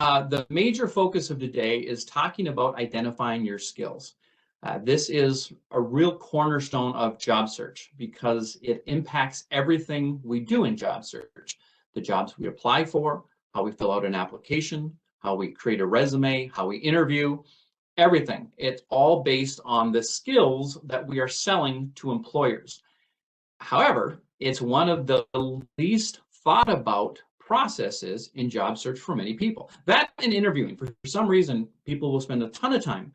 The major focus of today is talking about identifying your skills. This is a real cornerstone of job search because it impacts everything we do in job search. The jobs we apply for, how we fill out an application, how we create a resume, how we interview, everything. It's all based on the skills that we are selling to employers. However, it's one of the least thought about processes in job search for many people. That and interviewing. For some reason, people will spend a ton of time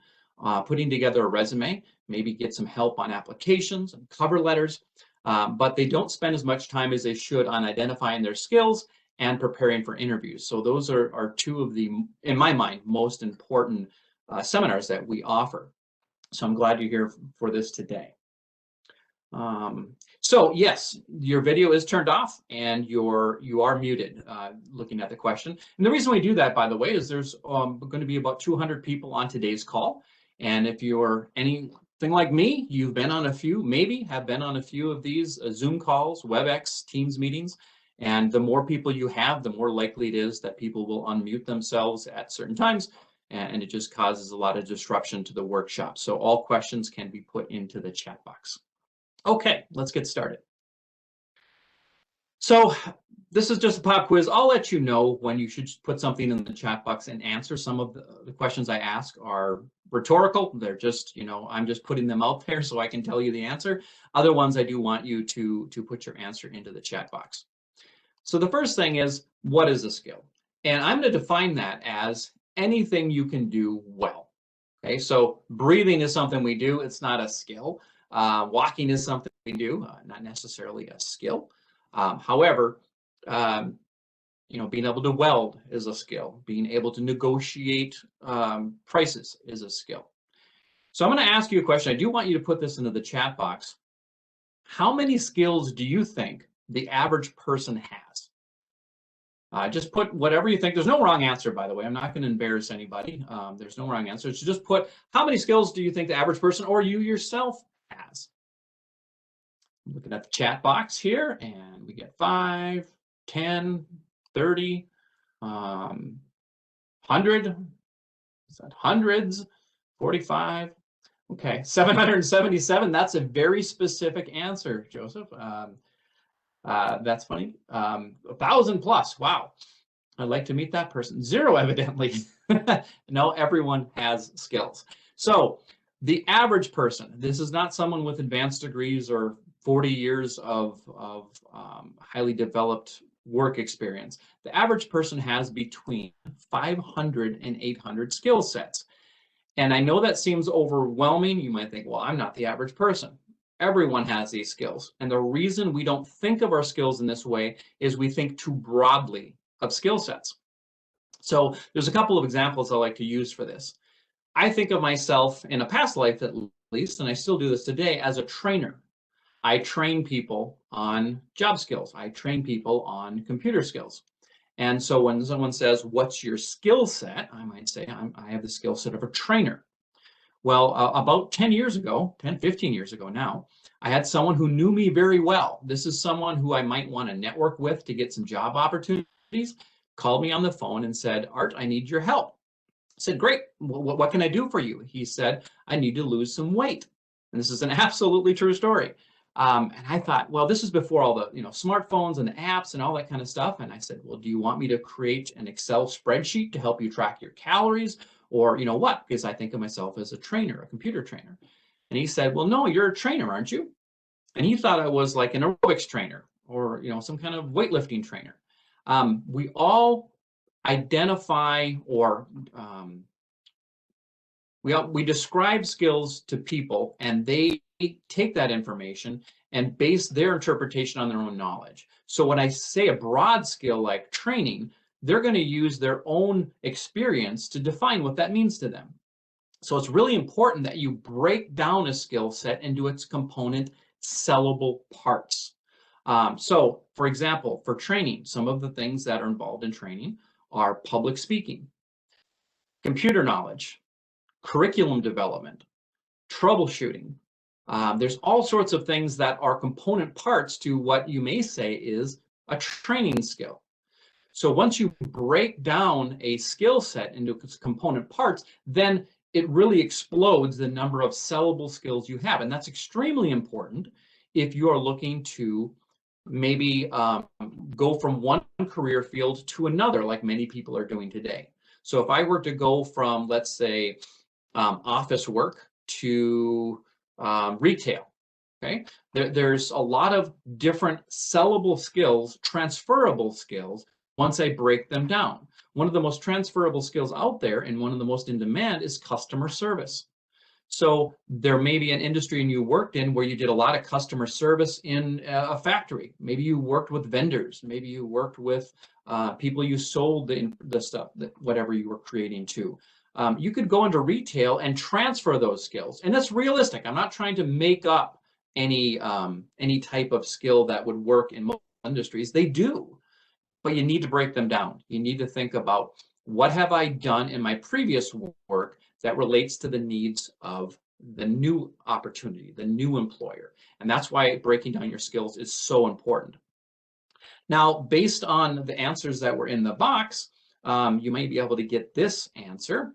putting together a resume, maybe get some help on applications and cover letters, but they don't spend as much time as they should on identifying their skills and preparing for interviews. So those are two of the, in my mind, most important seminars that we offer. So I'm glad you're here for this today. So yes, your video is turned off and you are muted, looking at the question. And the reason we do that, by the way, is there's going to be about 200 people on today's call. And if you're anything like me, you've been on a few, maybe have been on a few of these Zoom calls, WebEx, Teams meetings. And the more people you have, the more likely it is that people will unmute themselves at certain times. And it just causes a lot of disruption to the workshop. So all questions can be put into the chat box. Okay, let's get started. So this is just a pop quiz. I'll let you know when you should put something in the chat box and answer. Some of the questions I ask are rhetorical. They're just, I'm just putting them out there so I can tell you the answer. Other ones I do want you to put your answer into the chat box. So the first thing is, what is a skill? And I'm going to define that as anything you can do well. Okay, so breathing is something we do. It's not a skill. Walking is something we do, not necessarily a skill. However, being able to weld is a skill. Being able to negotiate prices is a skill. So I'm going to ask you a question. I do want you to put this into the chat box. How many skills do you think the average person has? Just put whatever you think. There's no wrong answer, by the way. I'm not going to embarrass anybody. There's no wrong answer. So just put, how many skills do you think the average person or you yourself has? I'm looking at the chat box here, and we get 5, 10, 30, 100. Is that hundreds? 45. Okay, 777. That's a very specific answer, Joseph. That's funny. 1,000 plus. Wow. I'd like to meet that person. 0, evidently. No, everyone has skills. So the average person, this is not someone with advanced degrees or 40 years of highly developed work experience. The average person has between 500 and 800 skill sets. And I know that seems overwhelming. You might think, well, I'm not the average person. Everyone has these skills. And the reason we don't think of our skills in this way is we think too broadly of skill sets. So there's a couple of examples I like to use for this. I think of myself in a past life, at least, and I still do this today, as a trainer. I train people on job skills. I train people on computer skills. And so when someone says, what's your skill set? I might say, I have the skill set of a trainer. Well, about 10 years ago, 10, 15 years ago now, I had someone who knew me very well. This is someone who I might want to network with to get some job opportunities, called me on the phone and said, Art, I need your help. I said, great, what can I do for you? He said, I need to lose some weight. And this is an absolutely true story. And I thought, well, this is before all the smartphones and the apps and all that kind of stuff. And I said, well, do you want me to create an Excel spreadsheet to help you track your calories? Or what? Because I think of myself as a trainer, a computer trainer. And he said, well, no, you're a trainer, aren't you? And he thought I was like an aerobics trainer or some kind of weightlifting trainer. We all identify or we describe skills to people, and they take that information and base their interpretation on their own knowledge. So when I say a broad skill like training, they're going to use their own experience to define what that means to them. So it's really important that you break down a skill set into its component sellable parts. So for example, for training, some of the things that are involved in training are public speaking, computer knowledge, curriculum development, troubleshooting. There's all sorts of things that are component parts to what you may say is a training skill. So once you break down a skill set into component parts, then it really explodes the number of sellable skills you have. And that's extremely important if you are looking to maybe go from one career field to another, like many people are doing today. So if I were to go from, let's say, office work to retail, okay, there's a lot of different sellable skills, transferable skills, once I break them down. One of the most transferable skills out there and one of the most in demand is customer service. So there may be an industry you worked in where you did a lot of customer service in a factory. Maybe you worked with vendors. Maybe you worked with people you sold the stuff, whatever you were creating to. You could go into retail and transfer those skills. And that's realistic. I'm not trying to make up any type of skill that would work in most industries. They do, but you need to break them down. You need to think about, what have I done in my previous work that relates to the needs of the new opportunity, the new employer? And that's why breaking down your skills is so important. Now, based on the answers that were in the box, you might be able to get this answer.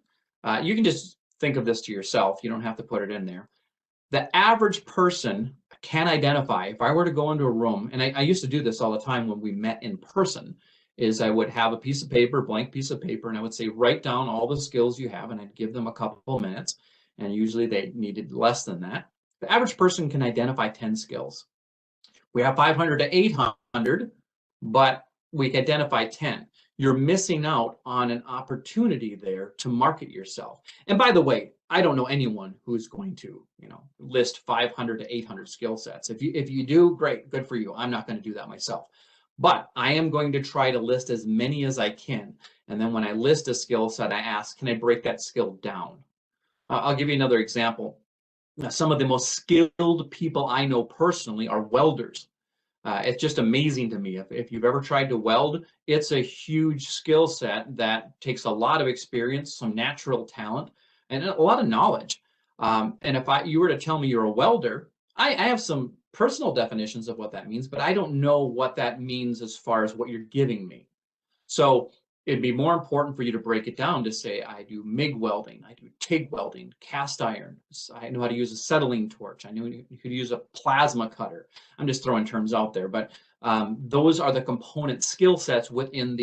You can just think of this to yourself. You don't have to put it in there. The average person can identify, if I were to go into a room, and I used to do this all the time when we met in person, is I would have a piece of paper, blank piece of paper, and I would say, write down all the skills you have, and I'd give them a couple of minutes, and usually they needed less than that. The average person can identify 10 skills. We have 500 to 800, but we can identify 10. You're missing out on an opportunity there to market yourself. And by the way, I don't know anyone who's going to, list 500 to 800 skill sets. If you do, great, good for you. I'm not going to do that myself. But I am going to try to list as many as I can. And then when I list a skill set, I ask, can I break that skill down? I'll give you another example. Now, some of the most skilled people I know personally are welders. It's just amazing to me. If you've ever tried to weld, it's a huge skill set that takes a lot of experience, some natural talent, and a lot of knowledge. And if you were to tell me you're a welder, I have some personal definitions of what that means, but I don't know what that means as far as what you're giving me. So it'd be more important for you to break it down to say, I do MIG welding, I do TIG welding, cast iron, I know how to use a acetylene torch, I know you could use a plasma cutter. I'm just throwing terms out there, but those are the component skill sets within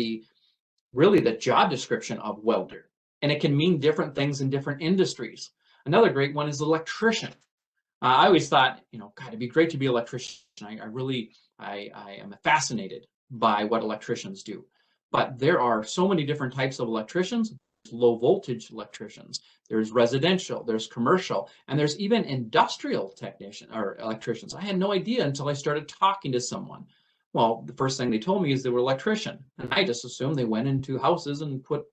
really the job description of welder. And it can mean different things in different industries. Another great one is electrician. I always thought, God, it'd be great to be an electrician. I am fascinated by what electricians do. But there are so many different types of electricians. Low voltage electricians, there's residential, there's commercial, and there's even industrial technician or electricians. I had no idea until I started talking to someone. Well, the first thing they told me is they were electrician, and I just assumed they went into houses and put,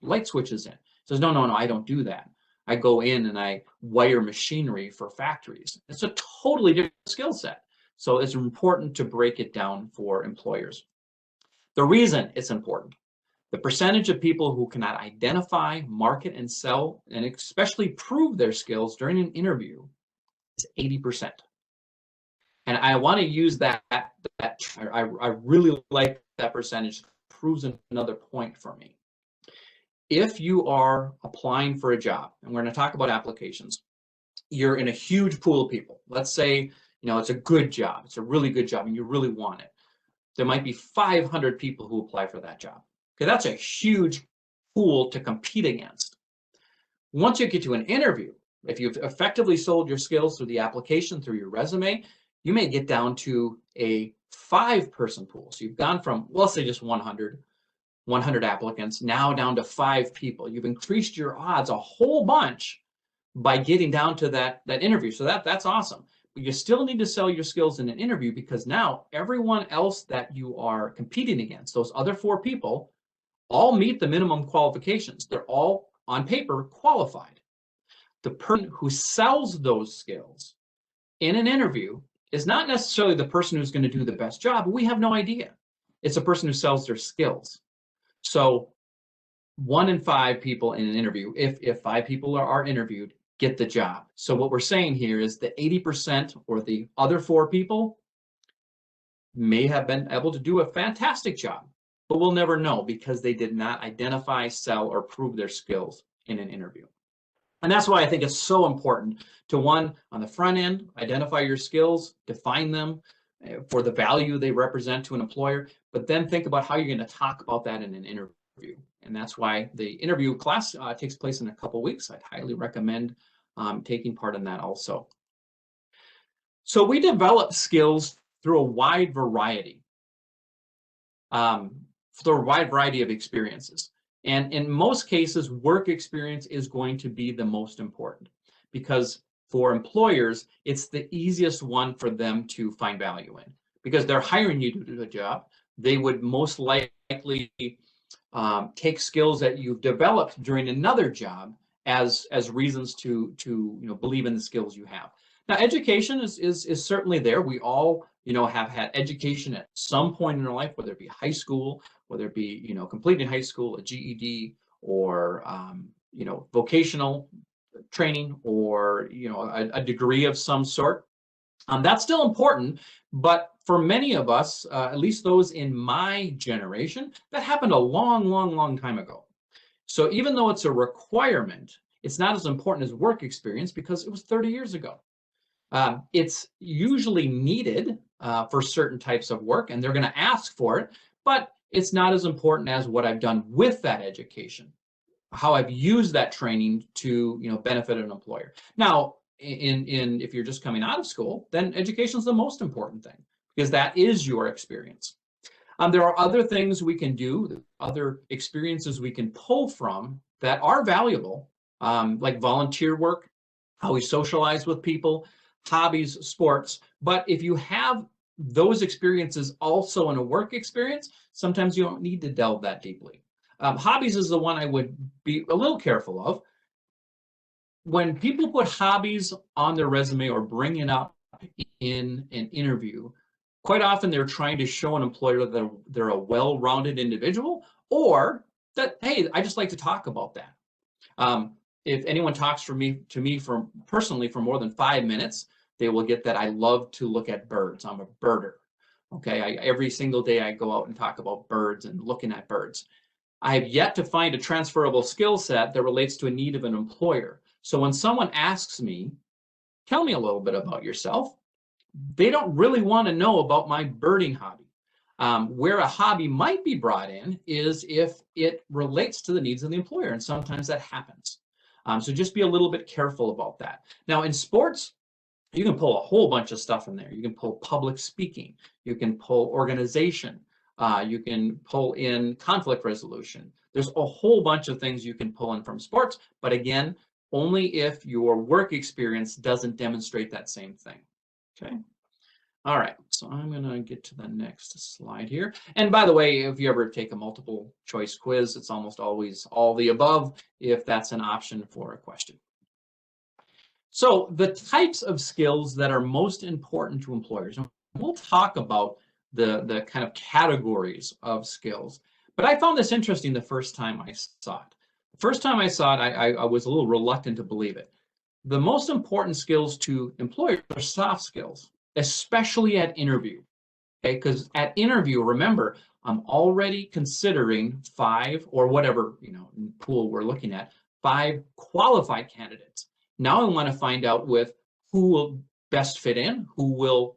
light switches in. Says, no, I don't do that. I go in and I wire machinery for factories. It's a totally different skill set. So it's important to break it down for employers. The reason it's important, the percentage of people who cannot identify, market, and sell, and especially prove their skills during an interview is 80%. And I want to use that I really like that percentage. Proves another point for me. If you are applying for a job, and we're going to talk about applications, you're in a huge pool of people. Let's say, it's a good job. It's a really good job and you really want it. There might be 500 people who apply for that job. Okay, that's a huge pool to compete against. Once you get to an interview, if you've effectively sold your skills through the application, through your resume, you may get down to a 5-person pool. So you've gone from, well, let's say just 100 applicants, now down to 5 people. You've increased your odds a whole bunch by getting down to that interview. So that's awesome. But you still need to sell your skills in an interview, because now everyone else that you are competing against, those other 4 people, all meet the minimum qualifications. They're all on paper qualified. The person who sells those skills in an interview is not necessarily the person who's going to do the best job. We have no idea. It's a person who sells their skills. So 1 in 5 people in an interview, if 5 people are interviewed, get the job. So what we're saying here is that 80% or the other 4 people may have been able to do a fantastic job. but we'll never know because they did not identify, sell, or prove their skills in an interview. And that's why I think it's so important to, one, on the front end, identify your skills, define them for the value they represent to an employer, but then think about how you're going to talk about that in an interview. And that's why the interview class takes place in a couple weeks. I'd highly recommend taking part in that also. So we develop skills through a wide variety, of experiences. And in most cases, work experience is going to be the most important because for employers, it's the easiest one for them to find value in because they're hiring you to do a job. They would most likely take skills that you've developed during another job as reasons to believe in the skills you have. Now, education is certainly there. We all have had education at some point in our life, whether it be high school, whether it be completing high school, a GED, or vocational training, or a degree of some sort. That's still important, but for many of us, at least those in my generation, that happened a long time ago. So even though it's a requirement, it's not as important as work experience because it was 30 years ago. It's usually needed for certain types of work, and they're going to ask for it, but it's not as important as what I've done with that education, how I've used that training to benefit an employer. Now, if you're just coming out of school, then education is the most important thing because that is your experience. There are other things we can do, other experiences we can pull from that are valuable, like volunteer work, how we socialize with people, hobbies, sports. But if you have those experiences also in a work experience, sometimes you don't need to delve that deeply. Hobbies is the one I would be a little careful of. When people put hobbies on their resume or bring it up in an interview, quite often they're trying to show an employer that they're a well-rounded individual, or that, hey, I just like to talk about that. If anyone talks to me personally for more than 5 minutes, they will get that I love to look at birds. I'm a birder. Okay, every single day I go out and talk about birds and looking at birds. I have yet to find a transferable skill set that relates to a need of an employer. So when someone asks me, tell me a little bit about yourself, they don't really want to know about my birding hobby. Where a hobby might be brought in is if it relates to the needs of the employer, and sometimes that happens. So just be a little bit careful about that. Now, in sports, you can pull a whole bunch of stuff in there. You can pull public speaking. You can pull organization. You can pull in conflict resolution. There's a whole bunch of things you can pull in from sports, but again, only if your work experience doesn't demonstrate that same thing. Okay. All right, so I'm going to get to the next slide here. And by the way, if you ever take a multiple choice quiz, it's almost always all the above if that's an option for a question. So the types of skills that are most important to employers, and we'll talk about the kind of categories of skills, but I found this interesting the first time I saw it. The first time I saw it, I was a little reluctant to believe it. The most important skills to employers are soft skills, especially at interview. Okay, because at interview, remember, I'm already considering 5 or whatever pool we're looking at, 5 qualified candidates. Now I want to find out with who will best fit in, who will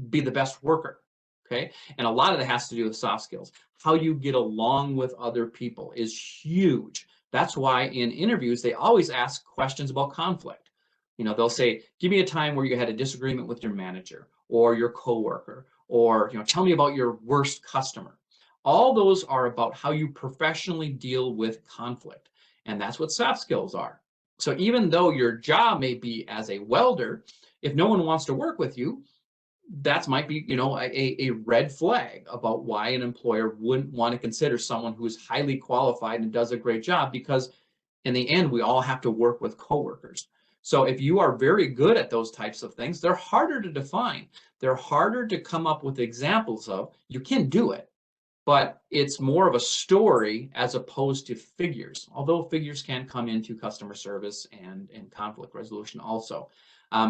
be the best worker. Okay, and a lot of that has to do with soft skills. How you get along with other people is huge. That's why in interviews they always ask questions about conflict. They'll say, give me a time where you had a disagreement with your manager or your coworker, or tell me about your worst customer. All those are about how you professionally deal with conflict, and that's what soft skills are. So even though your job may be as a welder, if no one wants to work with you, that might be a red flag about why an employer wouldn't want to consider someone who is highly qualified and does a great job, because in the end we all have to work with coworkers. So if you are very good at those types of things, they're harder to define. They're harder to come up with examples of. You can do it, but it's more of a story as opposed to figures, although figures can come into customer service and conflict resolution also.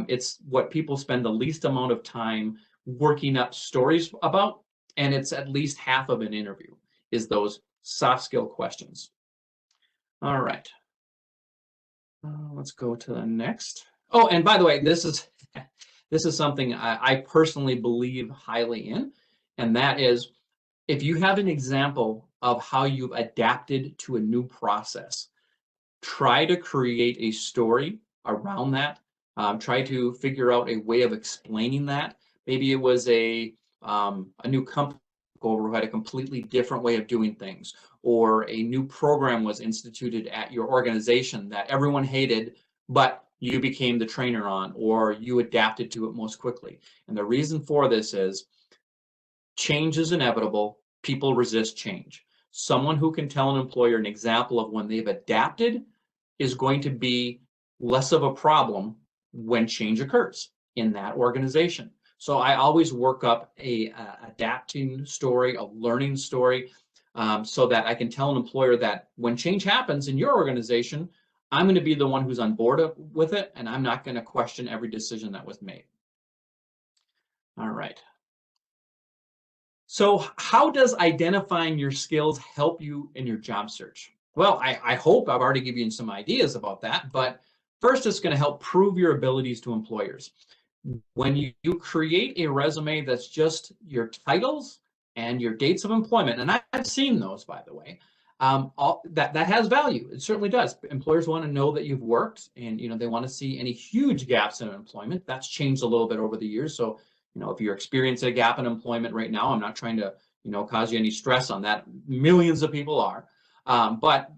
It's what people spend the least amount of time working up stories about, and it's at least half of an interview. is those soft skill questions. All right. Let's go to the next. Oh, and by the way, this is something I personally believe highly in, and that is if you have an example of how you've adapted to a new process, try to create a story around that. Try to figure out a way of explaining that. Maybe it was a new company who had a completely different way of doing things, or a new program was instituted at your organization that everyone hated, but you became the trainer on, or you adapted to it most quickly. And the reason for this is change is inevitable. People resist change. Someone who can tell an employer an example of when they've adapted is going to be less of a problem when change occurs in that organization. So I always work up a adapting story, a learning story, so that I can tell an employer that when change happens in your organization, I'm going to be the one who's on board with it, and I'm not going to question every decision that was made. All right. So how does identifying your skills help you in your job search? Well, I hope I've already given you some ideas about that, but first it's going to help prove your abilities to employers. When you create a resume that's just your titles and your dates of employment, and I've seen those, by the way, that has value. It certainly does. Employers want to know that you've worked, and they want to see any huge gaps in employment. That's changed a little bit over the years. So if you're experiencing a gap in employment right now, I'm not trying to cause you any stress on that. Millions of people are, but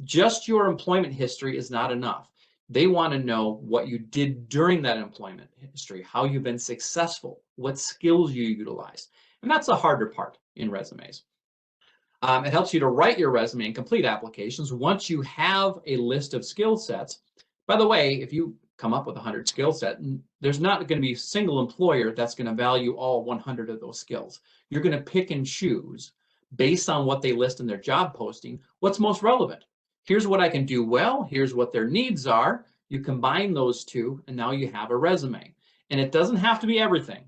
just your employment history is not enough. They want to know what you did during that employment history, how you've been successful, what skills you utilized. And that's the harder part in resumes. It helps you to write your resume and complete applications once you have a list of skill sets. By the way, if you come up with 100 skill set, there's not going to be a single employer that's going to value all 100 of those skills. You're going to pick and choose based on what they list in their job posting, what's most relevant. Here's what I can do well, here's what their needs are. You combine those two, and now you have a resume. And it doesn't have to be everything.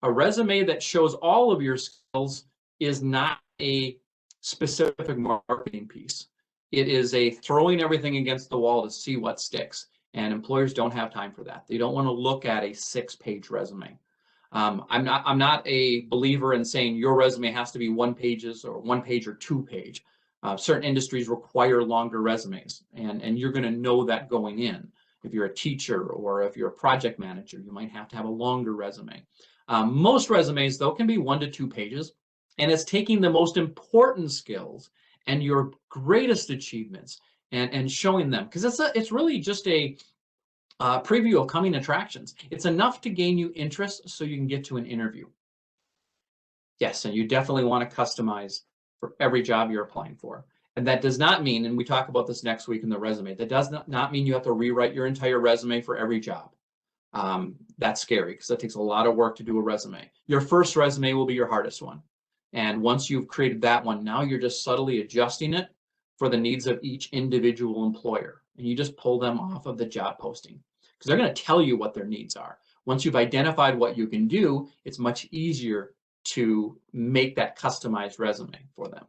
A resume that shows all of your skills is not a specific marketing piece. It is a throwing everything against the wall to see what sticks. And employers don't have time for that. They don't want to look at a 6-page resume. I'm not a believer in saying your resume has to be 1 page or 1 page or 2 page. Certain industries require longer resumes, and you're going to know that going in. If you're a teacher or if you're a project manager, you might have to have a longer resume. Most resumes, though, can be 1 to 2 pages, and it's taking the most important skills and your greatest achievements and showing them, because it's really just a preview of coming attractions. It's enough to gain you interest so you can get to an interview. Yes, and you definitely want to customize for every job you're applying for. And that does not mean, and we talk about this next week in the resume, that does not mean you have to rewrite your entire resume for every job. That's scary because that takes a lot of work to do a resume. Your first resume will be your hardest one. And once you've created that one, now you're just subtly adjusting it for the needs of each individual employer. And you just pull them off of the job posting because they're going to tell you what their needs are. Once you've identified what you can do, it's much easier to make that customized resume for them.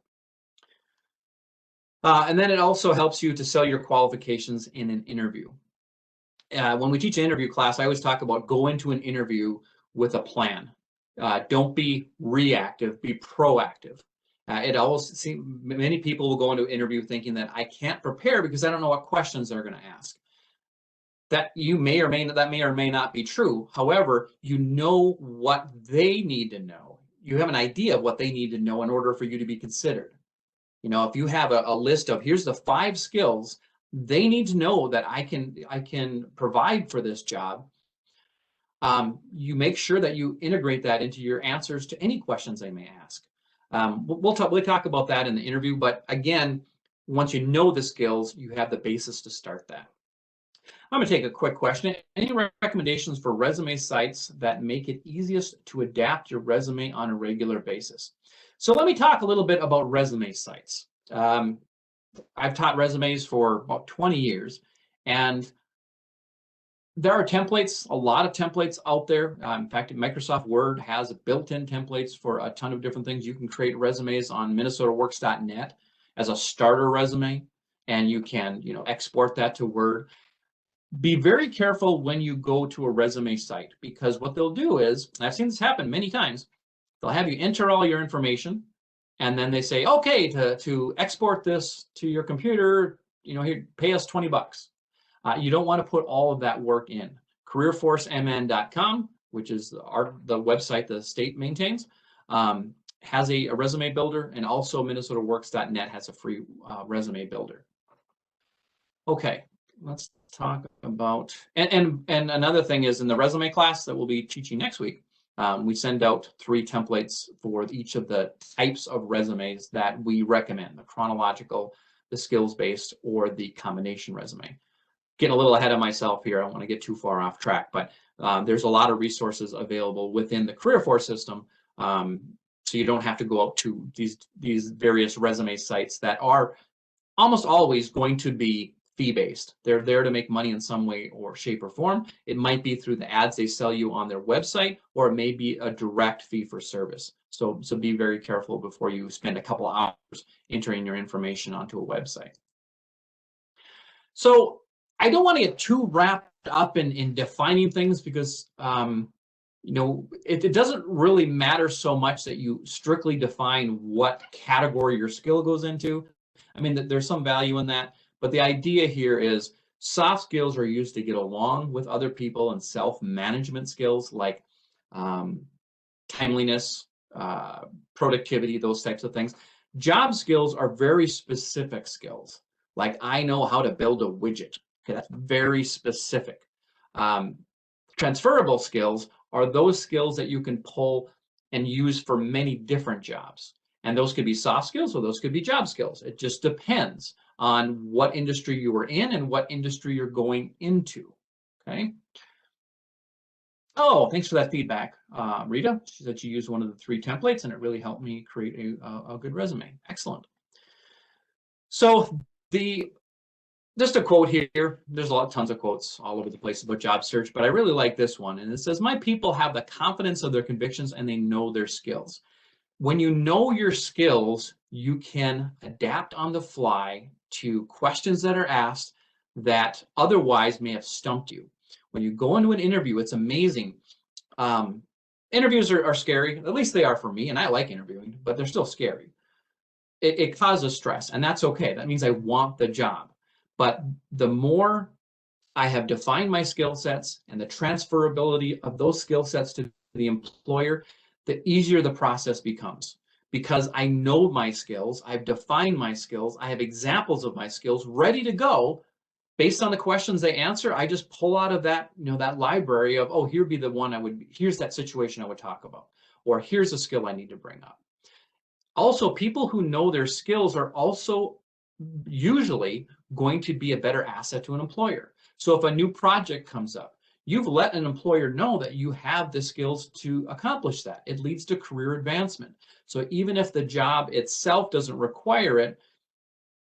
And then it also helps you to sell your qualifications in an interview. When we teach an interview class, I always talk about go into an interview with a plan. Don't be reactive, be proactive. It always seems many people will go into an interview thinking that I can't prepare because I don't know what questions they're going to ask. That may or may not be true. However, you know what they need to know. You have an idea of what they need to know in order for you to be considered. If you have a list of here's the 5 skills they need to know that I can provide for this job, you make sure that you integrate that into your answers to any questions they may ask. We'll talk about that in the interview, but again, once you know the skills, you have the basis to start that. I'm going to take a quick question. Any recommendations for resume sites that make it easiest to adapt your resume on a regular basis? So let me talk a little bit about resume sites. I've taught resumes for about 20 years, and There are templates, a lot of templates out there. In fact, Microsoft Word has built-in templates for a ton of different things. You can create resumes on minnesotaworks.net as a starter resume, and you can, export that to Word. Be very careful when you go to a resume site, because what they'll do is, and I've seen this happen many times, they'll have you enter all your information, and then they say, okay, to export this to your computer, here, pay us $20. You don't want to put all of that work in. CareerForceMN.com, which is the website the state maintains, has a resume builder, and also MinnesotaWorks.net has a free resume builder. Okay, let's talk about, and another thing is, in the resume class that we'll be teaching next week, we send out 3 templates for each of the types of resumes that we recommend: the chronological, the skills-based, or the combination resume. Getting a little ahead of myself here, I don't want to get too far off track, but there's a lot of resources available within the CareerForce system, so you don't have to go out to these various resume sites that are almost always going to be fee-based. They're there to make money in some way or shape or form. It might be through the ads they sell you on their website, or it may be a direct fee for service. So be very careful before you spend a couple hours entering your information onto a website. So I don't want to get too wrapped up in defining things, because it doesn't really matter so much that you strictly define what category your skill goes into. I mean, there's some value in that, but the idea here is soft skills are used to get along with other people, and self-management skills like timeliness, productivity, those types of things. Job skills are very specific skills. Like, I know how to build a widget. Okay, that's very specific. Transferable skills are those skills that you can pull and use for many different jobs. And those could be soft skills, or those could be job skills. It just depends on what industry you were in and what industry you're going into. Okay. Oh, thanks for that feedback, Rita. She said she used one of the 3 templates, and it really helped me create a good resume. Excellent. So just a quote here. There's tons of quotes all over the place about job search, but I really like this one. And it says, "My people have the confidence of their convictions, and they know their skills." When you know your skills, you can adapt on the fly to questions that are asked that otherwise may have stumped you. When you go into an interview, it's amazing. Interviews are scary. At least they are for me, and I like interviewing, but they're still scary. It causes stress, and that's okay. That means I want the job. But the more I have defined my skill sets and the transferability of those skill sets to the employer, the easier the process becomes, because I know my skills, I've defined my skills, I have examples of my skills ready to go. Based on the questions they answer, I just pull out of that, that library of, oh, here'd be the one here's that situation I would talk about, or here's a skill I need to bring up. Also, people who know their skills are also usually going to be a better asset to an employer. So if a new project comes up, you've let an employer know that you have the skills to accomplish that. It leads to career advancement. So even if the job itself doesn't require it,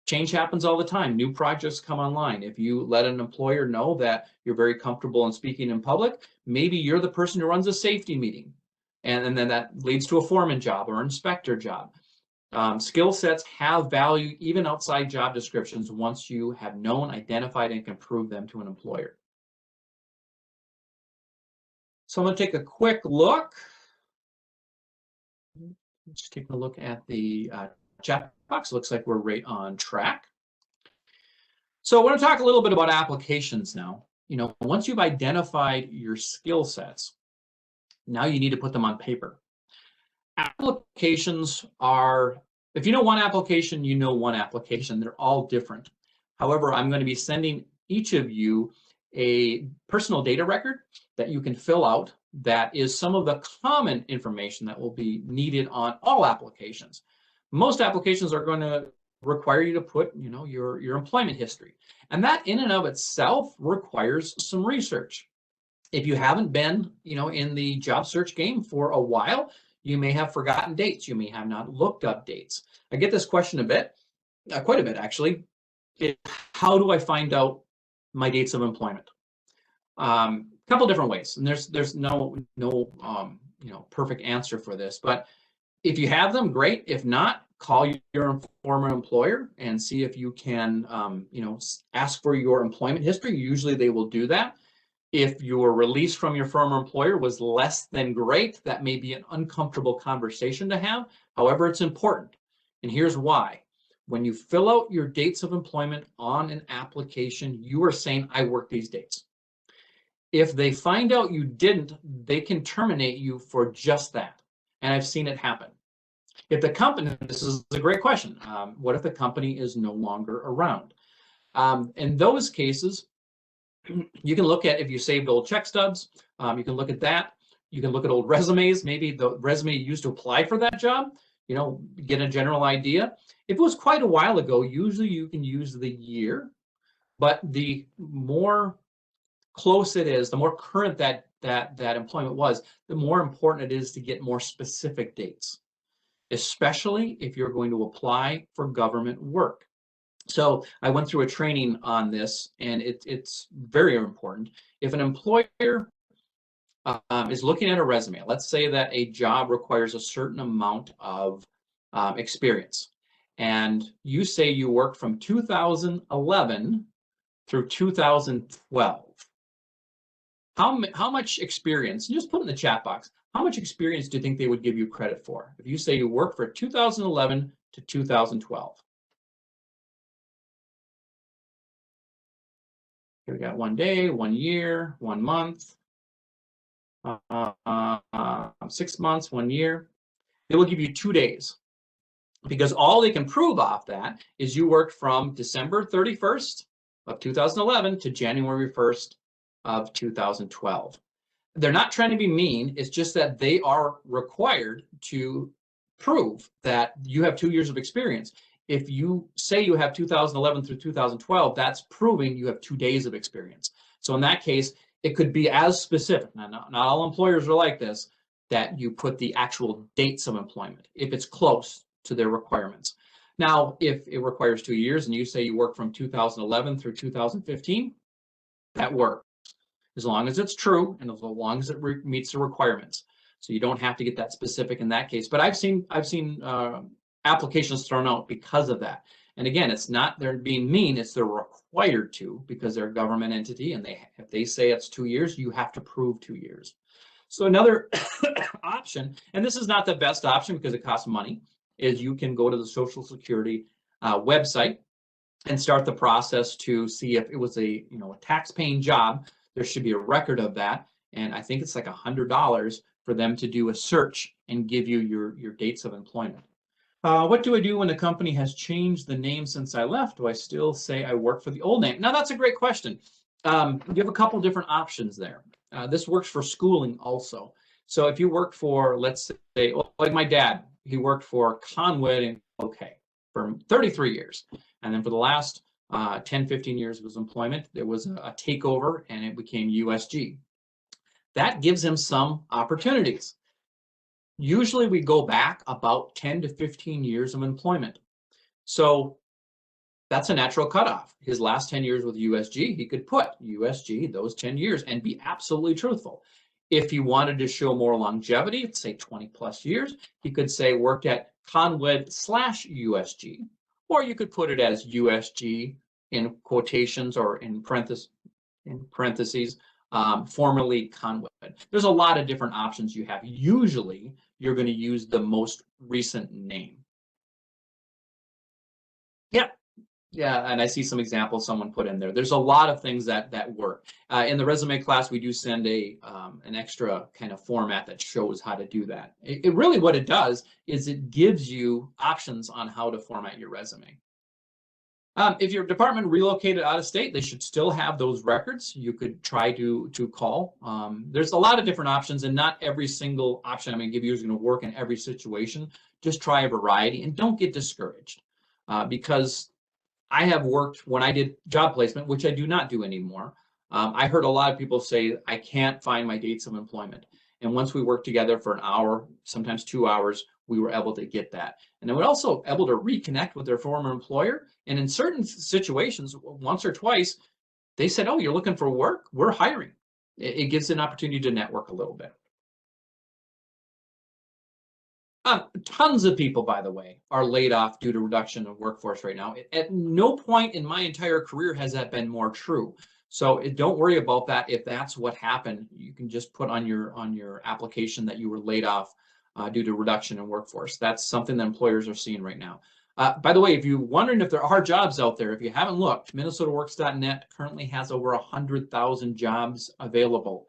change happens all the time. New projects come online. If you let an employer know that you're very comfortable in speaking in public, maybe you're the person who runs a safety meeting, and then that leads to a foreman job or inspector job. Skill sets have value even outside job descriptions once you have known, identified, and can prove them to an employer. So I'm going to take a quick look. Just taking a look at the chat box. Looks like we're right on track. So I want to talk a little bit about applications now. Once you've identified your skill sets, now you need to put them on paper. Applications are, if you know one application, you know one application. They're all different. However, I'm going to be sending each of you a personal data record that you can fill out that is some of the common information that will be needed on all applications. Most applications are going to require you to put, your employment history. And that in and of itself requires some research. If you haven't been, in the job search game for a while, you may have forgotten dates. You may have not looked up dates. I get this question quite a bit actually. How do I find out my dates of employment? Couple different ways, and there's no perfect answer for this, but if you have them, great. If not, call your former employer and see if you can ask for your employment history. Usually they will do that. If your release from your former employer was less than great, that may be an uncomfortable conversation to have. However, it's important, and here's why. When you fill out your dates of employment on an application, you are saying, I work these dates. If they find out you didn't, they can terminate you for just that. And I've seen it happen. If the company, this is a great question, what if the company is no longer around? In those cases, you can look at if you saved old check stubs, you can look at that. You can look at old resumes, maybe the resume you used to apply for that job, get a general idea. If it was quite a while ago, usually you can use the year, but the more close it is, the more current that employment was, the more important it is to get more specific dates, especially if you're going to apply for government work. So I went through a training on this, and it's very important. If an employer is looking at a resume, let's say that a job requires a certain amount of experience, and you say you work from 2011 through 2012. How much experience, just put in the chat box, how much experience do you think they would give you credit for if you say you work for 2011 to 2012? Here we got 1 day, 1 year, 1 month, 6 months, 1 year. They will give you 2 days, because all they can prove off that is you worked from December 31st of 2011 to January 1st of 2012. They're not trying to be mean. It's just that they are required to prove that you have 2 years of experience. If you say you have 2011 through 2012, that's proving you have 2 days of experience. So in that case, it could be as specific. Now, not all employers are like this, that you put the actual dates of employment if it's close to their requirements. Now, if it requires 2 years and you say you work from 2011 through 2015, that works, as long as it's true and as long as it meets the requirements. So you don't have to get that specific in that case. But I've seen applications thrown out because of that. And again, it's not they're being mean, it's they're required to, because they're a government entity, and if they say it's 2 years, you have to prove 2 years. So another option, and this is not the best option because it costs money, is you can go to the Social Security website and start the process to see if it was a tax-paying job. There should be a record of that, and I think it's like $100 for them to do a search and give you your dates of employment. What do I do when the company has changed the name since I left? Do I still say I work for the old name? Now, that's a great question. You have a couple different options there. This works for schooling also. So if you work for, let's say, like my dad, he worked for Conway and OK for 33 years. And then for the last 10, 15 years of his employment, there was a takeover and it became USG. That gives him some opportunities. Usually we go back about 10 to 15 years of employment. So that's a natural cutoff. His last 10 years with USG, he could put USG, those 10 years, and be absolutely truthful. If he wanted to show more longevity, say 20 plus years, he could say worked at Conway/USG, or you could put it as USG in quotations or in parentheses, formerly Conway. There's a lot of different options you have. Usually, you're going to use the most recent name. Yeah, and I see some examples someone put in there. There's a lot of things that work. In the resume class, we do send an extra kind of format that shows how to do that. It really, what it does is it gives you options on how to format your resume. If your department relocated out of state, they should still have those records. You could try to call. There's a lot of different options, and not every single option I'm going to give you is going to work in every situation. Just try a variety and don't get discouraged, because I have worked when I did job placement, which I do not do anymore. I heard a lot of people say, I can't find my dates of employment. And once we worked together for an hour, sometimes 2 hours, we were able to get that. And they were also able to reconnect with their former employer. And in certain situations, once or twice, they said, oh, you're looking for work? We're hiring. It gives an opportunity to network a little bit. Tons of people, by the way, are laid off due to reduction of workforce right now. At no point in my entire career has that been more true. So don't worry about that. If that's what happened, you can just put on your application that you were laid off due to reduction in workforce. That's something that employers are seeing right now. By the way, if you're wondering if there are jobs out there, if you haven't looked, MinnesotaWorks.net currently has over 100,000 jobs available.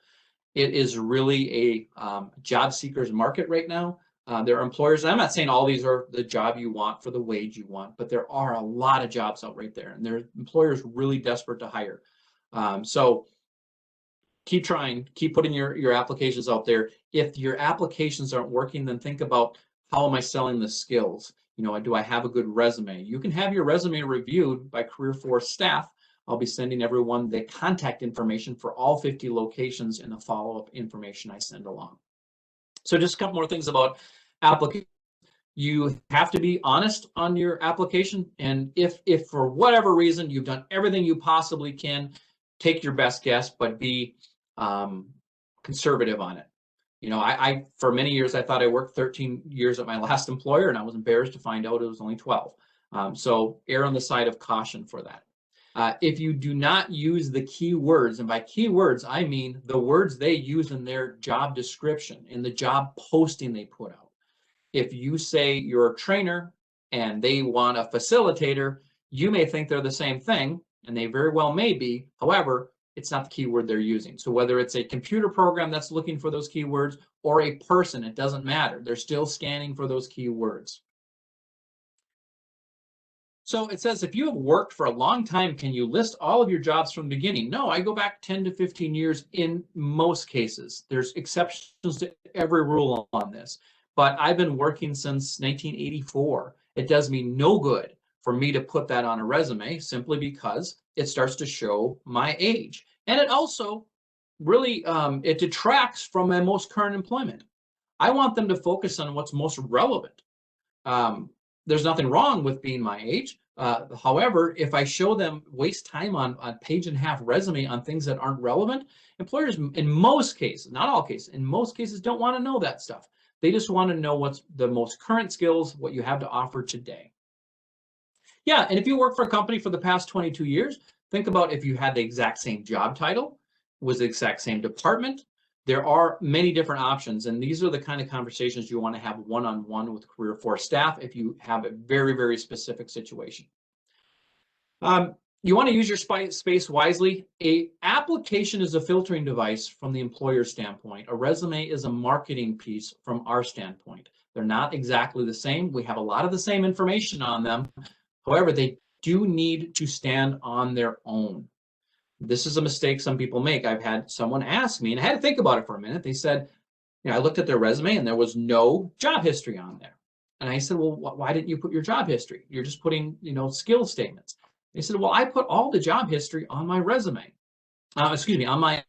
It is really a job seekers market right now. There are employers, and I'm not saying all these are the job you want for the wage you want, but there are a lot of jobs out right there, and there are employers really desperate to hire. So keep trying, keep putting your applications out there. If your applications aren't working, then think about, how am I selling the skills? You know, do I have a good resume? You can have your resume reviewed by Career Force staff. I'll be sending everyone the contact information for all 50 locations in the follow-up information I send along. So just a couple more things about application. You have to be honest on your application. And if for whatever reason you've done everything you possibly can, take your best guess, but be conservative on it. You know, I for many years, I thought I worked 13 years at my last employer, and I was embarrassed to find out it was only 12. So err on the side of caution for that. If you do not use the keywords, and by keywords, I mean the words they use in their job description, in the job posting they put out. If you say you're a trainer and they want a facilitator, you may think they're the same thing, and they very well may be. However, it's not the keyword they're using. So whether it's a computer program that's looking for those keywords or a person, it doesn't matter. They're still scanning for those keywords. So it says, if you have worked for a long time, can you list all of your jobs from the beginning? No, I go back 10 to 15 years in most cases. There's exceptions to every rule on this, but I've been working since 1984. It does me no good for me to put that on a resume simply because it starts to show my age. And it also really, it detracts from my most current employment. I want them to focus on what's most relevant. There's nothing wrong with being my age. However, if I show them, waste time on a page-and-a-half resume on things that aren't relevant, employers in most cases, not all cases, in most cases don't want to know that stuff. They just want to know what's the most current skills, what you have to offer today. Yeah, and if you work for a company for the past 22 years, think about if you had the exact same job title, was the exact same department. There are many different options, and these are the kind of conversations you want to have one-on-one with Career Force staff if you have a very, very specific situation. You want to use your space wisely. An application is a filtering device from the employer's standpoint. A resume is a marketing piece from our standpoint. They're not exactly the same. We have a lot of the same information on them. However, they do need to stand on their own. This is a mistake some people make. I've had someone ask me, and I had to think about it for a minute. They said, you know, I looked at their resume and there was no job history on there. And I said, well, why didn't you put your job history? You're just putting, you know, skill statements. They said, well, I put all the job history on my resume. On my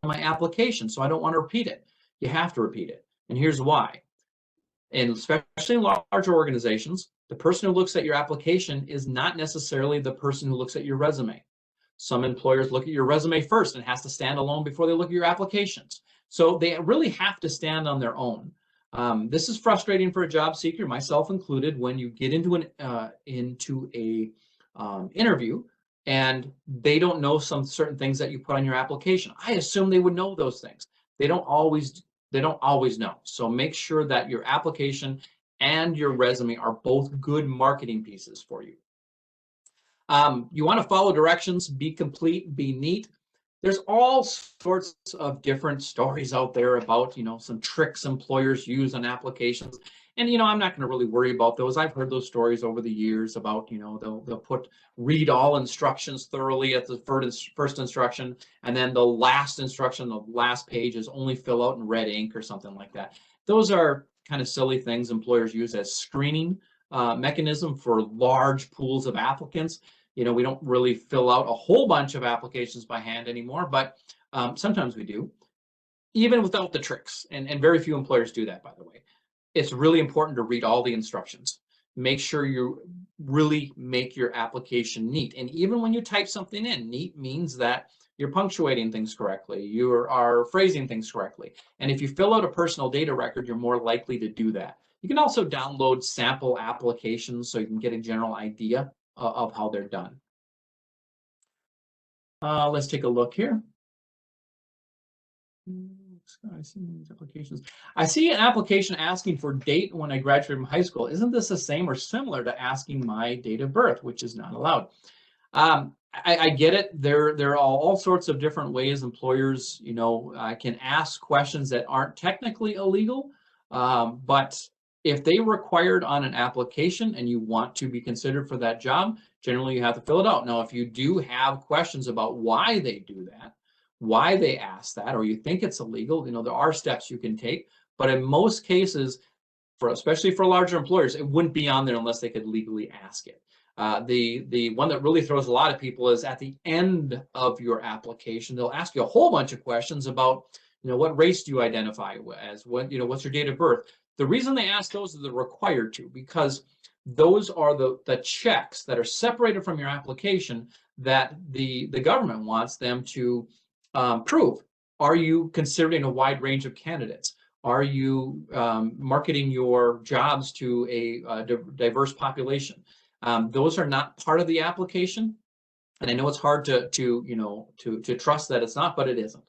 application, so I don't want to repeat it. You have to repeat it. And here's why. And especially in larger organizations, the person who looks at your application is not necessarily the person who looks at your resume. Some employers look at your resume first and has to stand alone before they look at your applications. So they really have to stand on their own. This is frustrating for a job seeker, myself included, when you get into an interview and they don't know some certain things that you put on your application. I assume they would know those things. They don't always know. So make sure that your application and your resume are both good marketing pieces for you. You want to follow directions, be complete, be neat. There's all sorts of different stories out there about, you know, some tricks employers use on applications. And, you know, I'm not going to really worry about those. I've heard those stories over the years about, you know, they'll read all instructions thoroughly at the first instruction, and then the last instruction, the last page is only fill out in red ink or something like that. Those are kind of silly things employers use as screening mechanism for large pools of applicants. You know, we don't really fill out a whole bunch of applications by hand anymore, but sometimes we do, even without the tricks. And very few employers do that, by the way. It's really important to read all the instructions. Make sure you really make your application neat. And even when you type something in, neat means that you're punctuating things correctly, you are phrasing things correctly. And if you fill out a personal data record, you're more likely to do that. You can also download sample applications so you can get a general idea of how they're done. Let's take a look here. I see these applications. I see an application asking for date when I graduated from high school. Isn't this the same or similar to asking my date of birth, which is not allowed? I get it. There are all sorts of different ways employers, can ask questions that aren't technically illegal, but if they required on an application and you want to be considered for that job, generally you have to fill it out. Now, if you do have questions about why they do that, why they ask that, or you think it's illegal, there are steps you can take. But in most cases, especially for larger employers, it wouldn't be on there unless they could legally ask it. The one that really throws a lot of people is at the end of your application, they'll ask you a whole bunch of questions about, what race do you identify as, what's your date of birth. The reason they ask those is they're required to, because those are the checks that are separated from your application that the government wants them to prove. Are you considering a wide range of candidates? Are you marketing your jobs to a diverse population? Those are not part of the application, and I know it's hard to trust that it's not, but it isn't.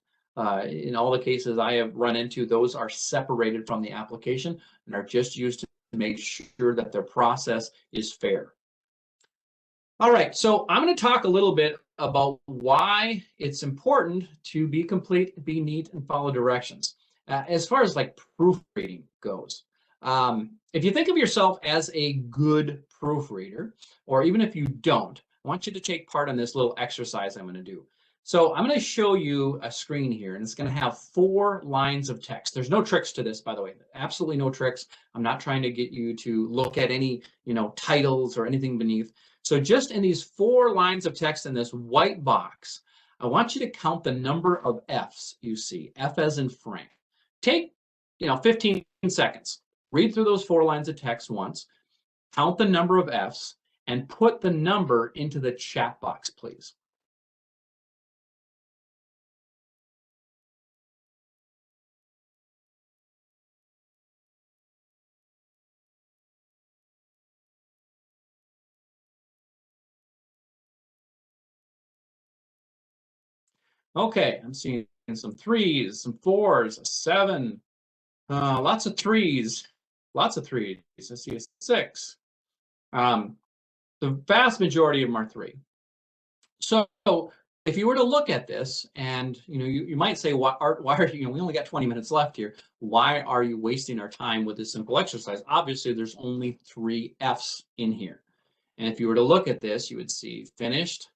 In all the cases I have run into, those are separated from the application and are just used to make sure that their process is fair. All right, so I'm going to talk a little bit about why it's important to be complete, be neat, and follow directions. As far as like proofreading goes, if you think of yourself as a good proofreader, or even if you don't, I want you to take part in this little exercise I'm going to do. So I'm going to show you a screen here, and it's going to have 4 lines of text. There's no tricks to this, by the way, absolutely no tricks. I'm not trying to get you to look at any, titles or anything beneath. So just in these 4 lines of text in this white box, I want you to count the number of F's you see, F as in Frank. Take, 15 seconds. Read through those 4 lines of text once, count the number of F's, and put the number into the chat box, please. Okay, I'm seeing some 3s, some 4s, a 7, lots of 3s, lots of 3s. I see a 6. The vast majority of them are 3. So if you were to look at this, and you might say, why are you? We only got 20 minutes left here. Why are you wasting our time with this simple exercise? Obviously, there's only 3 F's in here, and if you were to look at this, you would see finished,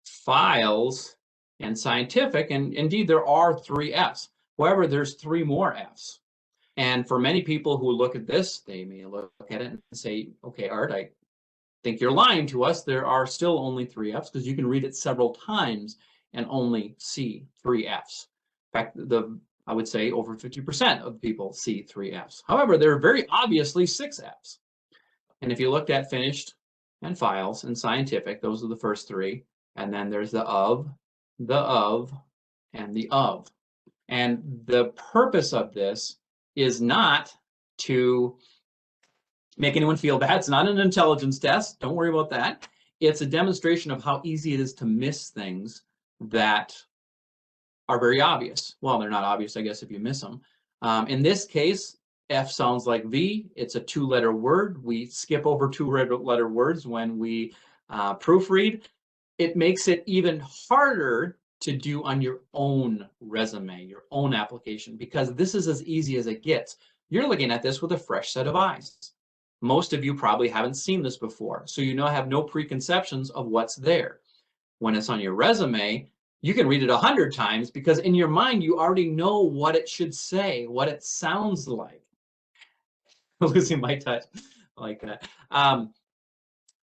files, and scientific, and indeed there are 3 F's. However, there's 3 more F's. And for many people who look at this, they may look at it and say, okay, Art, I think you're lying to us. There are still only 3 F's, because you can read it several times and only see 3 F's. In fact, I would say over 50% of people see 3 F's. However, there are very obviously 6 F's. And if you looked at finished and files and scientific, those are the first 3. And then there's the of, and the of. And the purpose of this is not to make anyone feel bad. It's not an intelligence test. Don't worry about that. It's a demonstration of how easy it is to miss things that are very obvious. Well, they're not obvious, I guess, if you miss them. In this case, F sounds like V. It's a 2-letter word. We skip over 2-letter words when we proofread. It makes it even harder to do on your own resume, your own application, because this is as easy as it gets. You're looking at this with a fresh set of eyes. Most of you probably haven't seen this before, so have no preconceptions of what's there. When it's on your resume, you can read it 100 times, because in your mind, you already know what it should say, what it sounds like. Losing my touch like that.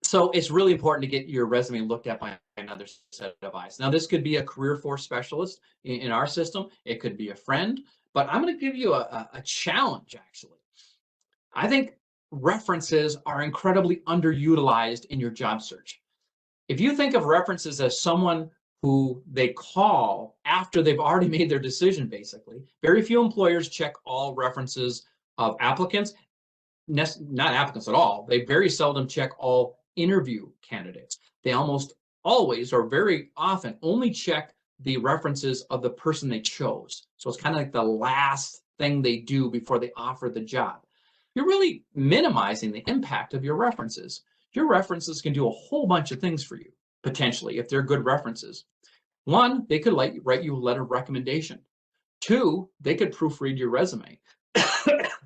So it's really important to get your resume looked at by another set of eyes. Now, this could be a career force specialist in our system. It could be a friend, but I'm going to give you a challenge, actually. I think references are incredibly underutilized in your job search. If you think of references as someone who they call after they've already made their decision, basically, very few employers check all references of applicants, not applicants at all. They very seldom check all interview candidates. They almost always, or very often, only check the references of the person they chose. So it's kind of like the last thing they do before they offer the job. You're really minimizing the impact of your references. Your references can do a whole bunch of things for you, potentially, if they're good references. One, they could write you a letter of recommendation. Two, they could proofread your resume.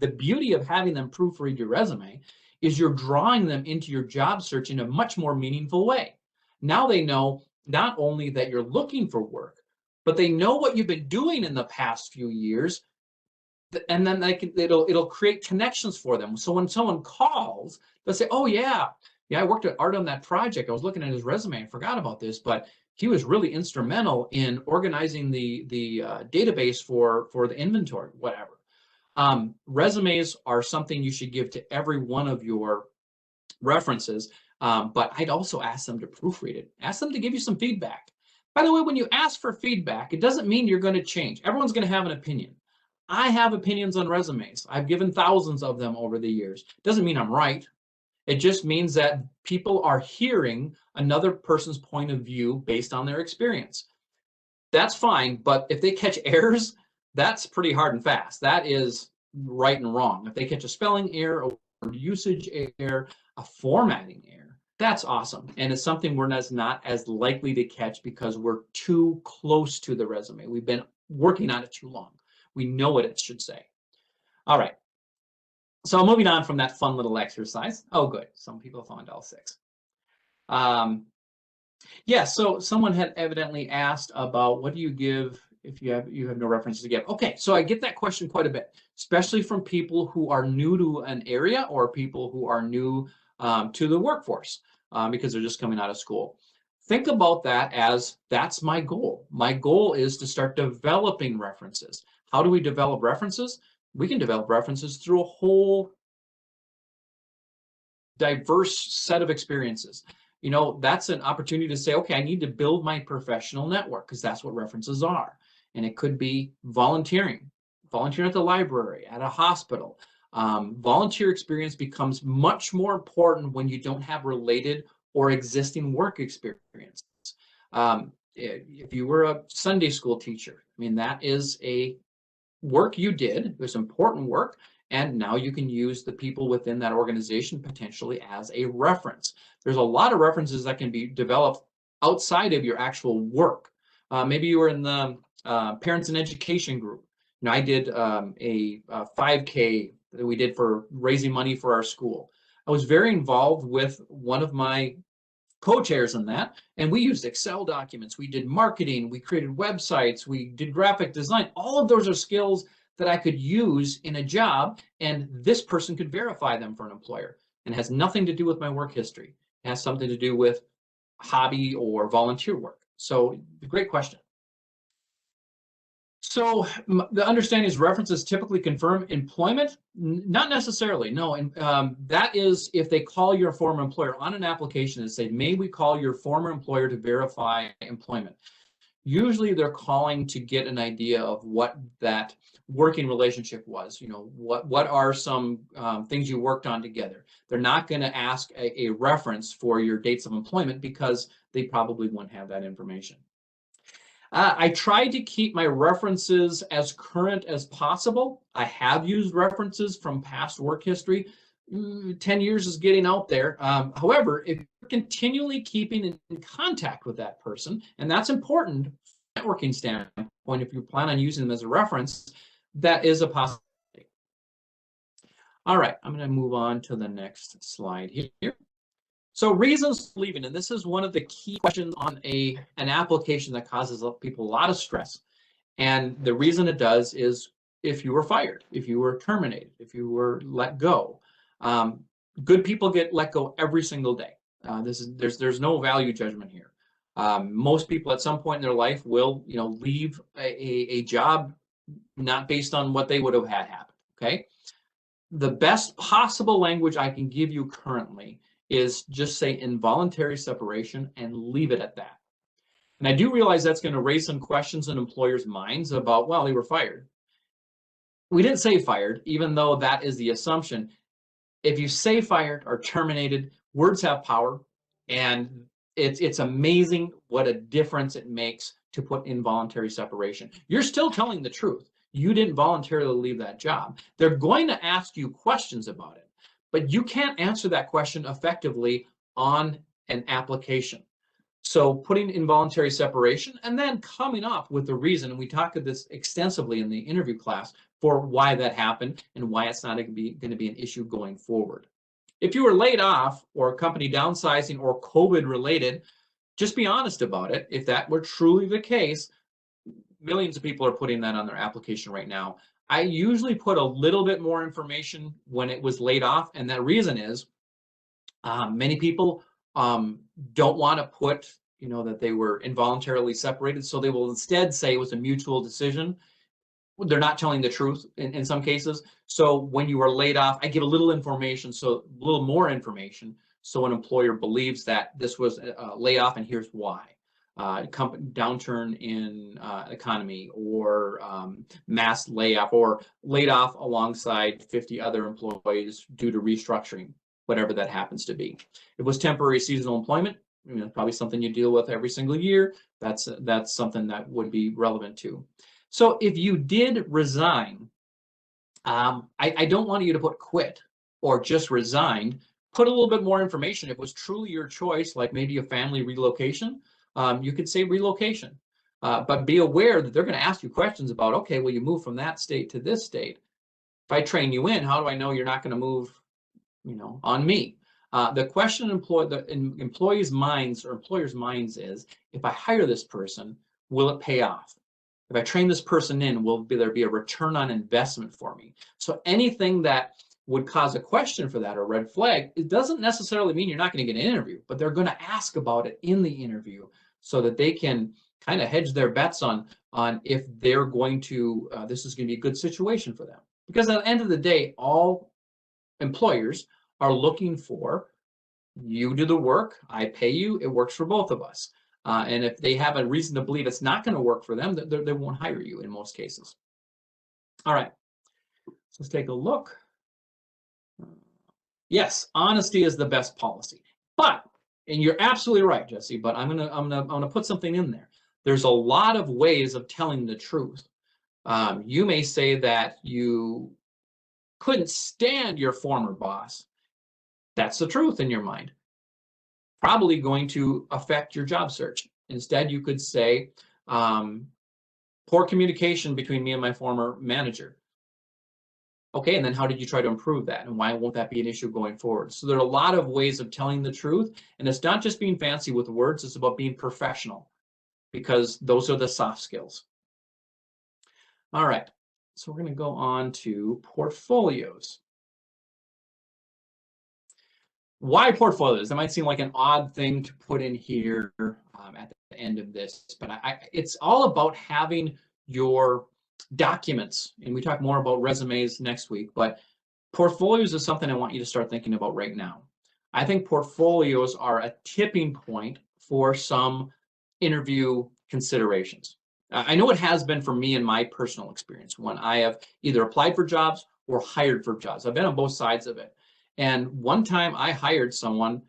The beauty of having them proofread your resume is you're drawing them into your job search in a much more meaningful way. Now they know not only that you're looking for work, but they know what you've been doing in the past few years, and then it'll create connections for them. So when someone calls, they'll say, "Oh yeah, I worked at Art on that project. I was looking at his resume and forgot about this, but he was really instrumental in organizing the database for the inventory, whatever." Resumes are something you should give to every one of your references, but I'd also ask them to proofread it. Ask them to give you some feedback. By the way, when you ask for feedback, it doesn't mean you're going to change. Everyone's going to have an opinion. I have opinions on resumes. I've given thousands of them over the years. Doesn't mean I'm right. It just means that people are hearing another person's point of view based on their experience. That's fine, but if they catch errors, that's pretty hard and fast. That is right and wrong. If they catch a spelling error, a usage error, a formatting error, that's awesome. And it's something we're not as likely to catch because we're too close to the resume. We've been working on it too long. We know what it should say. All right. So moving on from that fun little exercise. Oh, good. Some people found all 6. Yeah, so someone had evidently asked about what do you give if you have no references to give. Okay, so I get that question quite a bit, especially from people who are new to an area or people who are new to the workforce because they're just coming out of school. Think about that as that's my goal. My goal is to start developing references. How do we develop references? We can develop references through a whole diverse set of experiences. You know, that's an opportunity to say, okay, I need to build my professional network because that's what references are. And it could be volunteering at the library, at a hospital. Volunteer experience becomes much more important when you don't have related or existing work experience. If you were a Sunday school teacher, I mean, that is a work you did. It was important work. And now you can use the people within that organization potentially as a reference. There's a lot of references that can be developed outside of your actual work. Maybe you were in the parents and education group. You know, I did a 5K that we did for raising money for our school. I was very involved with one of my co-chairs in that, and we used Excel documents. We did marketing, we created websites, we did graphic design. All of those are skills that I could use in a job, and this person could verify them for an employer. And it has nothing to do with my work history. It has something to do with hobby or volunteer work. So, great question. So the understanding is references typically confirm employment? Not necessarily, no. And that is if they call your former employer on an application and say, may we call your former employer to verify employment? Usually they're calling to get an idea of what that working relationship was. You know, what are some things you worked on together? They're not going to ask a reference for your dates of employment because they probably won't have that information. I try to keep my references as current as possible. I have used references from past work history. 10 years is getting out there. However, if you're continually keeping in contact with that person, and that's important from a networking standpoint, if you plan on using them as a reference, that is a possibility. All right, I'm going to move on to the next slide here. So reasons for leaving, and this is one of the key questions on an application that causes people a lot of stress. And the reason it does is if you were fired, if you were terminated, if you were let go. Good people get let go every single day. There's no value judgment here. Most people at some point in their life will, leave a job not based on what they would have had happen. Okay. the best possible language I can give you currently is just say involuntary separation and leave it at that. And I do realize that's going to raise some questions in employers' minds about, well, they were fired. We didn't say fired, even though that is the assumption. If you say fired or terminated, words have power, and it's amazing what a difference it makes to put involuntary separation. You're still telling the truth. You didn't voluntarily leave that job. They're going to ask you questions about it, but you can't answer that question effectively on an application. So putting involuntary separation and then coming up with the reason, and we talked about this extensively in the interview class, for why that happened and why it's not going to be an issue going forward. If you were laid off or company downsizing or COVID related, just be honest about it. If that were truly the case, millions of people are putting that on their application right now. I usually put a little bit more information when it was laid off, and that reason is many people don't want to put, that they were involuntarily separated, so they will instead say it was a mutual decision. They're not telling the truth in some cases. So when you are laid off, I give a little information, so a little more information, so an employer believes that this was a layoff and here's why. Downturn in economy, or mass layoff, or laid off alongside 50 other employees due to restructuring, whatever that happens to be. If it was temporary seasonal employment, probably something you deal with every single year. That's something that would be relevant too. So if you did resign, I don't want you to put quit or just resigned. Put a little bit more information. If it was truly your choice, like maybe a family relocation, you could say relocation. But be aware that they're going to ask you questions about, okay, well, you move from that state to this state. If I train you in, how do I know you're not going to move, on me? The question in employees' minds or employers' minds is, if I hire this person, will it pay off? If I train this person in, will there be a return on investment for me? So anything that would cause a question for that or red flag, it doesn't necessarily mean you're not going to get an interview, but they're going to ask about it in the interview so that they can kind of hedge their bets on if they're going to, this is going to be a good situation for them. Because at the end of the day, all employers are looking for, you do the work, I pay you, it works for both of us. And if they have a reason to believe it's not going to work for them, they won't hire you in most cases. All right, so let's take a look. Yes, honesty is the best policy. But, and you're absolutely right, Jesse, but I'm gonna put something in there. There's a lot of ways of telling the truth. You may say that you couldn't stand your former boss. That's the truth in your mind. Probably going to affect your job search. Instead, you could say, poor communication between me and my former manager. Okay, and then how did you try to improve that? And why won't that be an issue going forward? So there are a lot of ways of telling the truth. And it's not just being fancy with words, it's about being professional, because those are the soft skills. All right, so we're going to go on to portfolios. Why portfolios? That might seem like an odd thing to put in here at the end of this, but it's all about having your documents, and we talk more about resumes next week, but portfolios is something I want you to start thinking about right now. I think portfolios are a tipping point for some interview considerations. I know it has been for me in my personal experience when I have either applied for jobs or hired for jobs. I've been on both sides of it. And one time I hired someone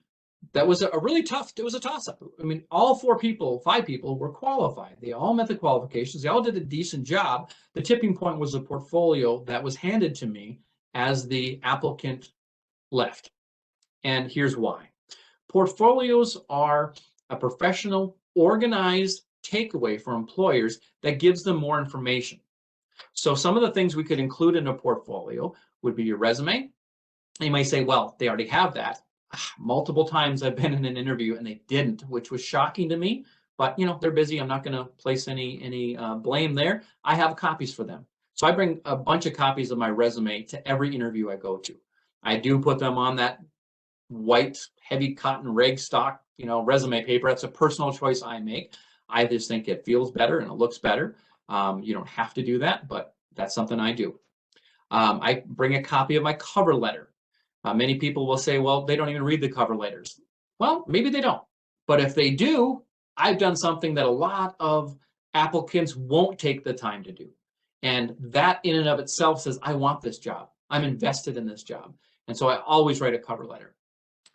that was a really tough, it was a toss-up. I mean, all 5 people were qualified. They all met the qualifications. They all did a decent job. The tipping point was a portfolio that was handed to me as the applicant left. And here's why. Portfolios are a professional, organized takeaway for employers that gives them more information. So some of the things we could include in a portfolio would be your resume. You might say, well, they already have that. Multiple times I've been in an interview and they didn't, which was shocking to me, but they're busy. I'm not going to place any blame there. I have copies for them. So I bring a bunch of copies of my resume to every interview I go to. I do put them on that white, heavy cotton rag stock, resume paper. That's a personal choice I make. I just think it feels better and it looks better. You don't have to do that, but that's something I do. I bring a copy of my cover letter. Many people will say, well, they don't even read the cover letters. Well, maybe they don't. But if they do, I've done something that a lot of applicants won't take the time to do. And that in and of itself says, I want this job. I'm invested in this job. And so I always write a cover letter.